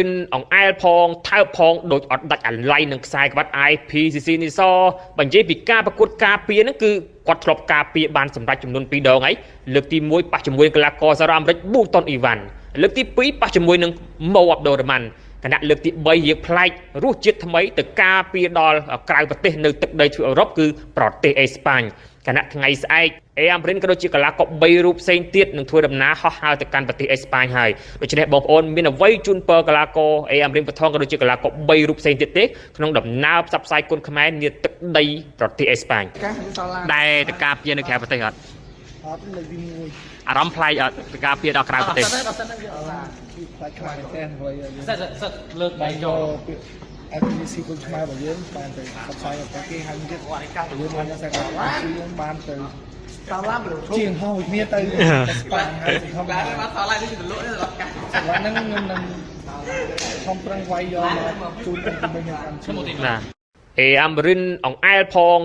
អង្គអែលផងថើបផងដូចអត់ដាច់អាឡ័យនឹងខ្សែក្បាត់ IPCC នេះសបញ្ជាពីការប្រកួតការពារហ្នឹងគឺគាត់ធ្លាប់ការពារបានសម្រាប់ចំនួន2ដងហើយលើកទី1ប៉ះជាមួយកីឡាករសារ៉ាអាមេរិកប៊ូតុនអ៊ីវ៉ាន់លើកទី2ប៉ះជាមួយនឹងម៉ូអាប់ដូរ៉ាម៉ាន់គណៈលើកទី3យើងប្លែករសជាតិថ្មីទៅការពារដល់ក្រៅប្រទេសនៅទឹកដីទ្វីបអឺរ៉ុបគឺប្រទេសអេស្ប៉ាញគណៈថ្ងៃស្អែកអេអាមរិនក៏ដូចជាកីឡាករ3រូបផ្សេងទៀតនឹងធ្វើដំណើរហោះហើរទៅកាន់ប្រទេសអេស្ប៉ាញហើយដូច្នេះបងប្អូនមានអ្វីជូនពរកីឡាករអេអាមរិនបឋមក៏ដូចជាកីឡាករ3រូបផ្សេងទៀតទេក្នុងដំណើរផ្សព្វផ្សាយគុណខ្មែរនាទឹកដីប្រទេសអេស្ប៉ាញដែលទៅការពារនៅក្រៅប្រទេសអត់លើកទី1អារម្មណ៍ប្លែកអត់ទៅការពារដល់ក្រៅប្រទេសផ្លាច់ខ្លាំងតែអ្វីសិតលើកដៃចូលIPCC គុណខ្មែររបស់យើងបានទៅផ្សព្វផ្សាយដល់ប្រទេសហើយទៀតយើងបានតែយើងបានទៅតាមឡានជាងហោគ្នាទៅស្ប៉ាញហើយធម្មតាបានថតឡាយនេះទៅលក់នេះដល់កាហ្នឹងខ្ញុំនឹងខំប្រឹងវាយយកមកជូនទៅជំនួយខ្ញុំណាអេអាមរិនអង្គអែលផង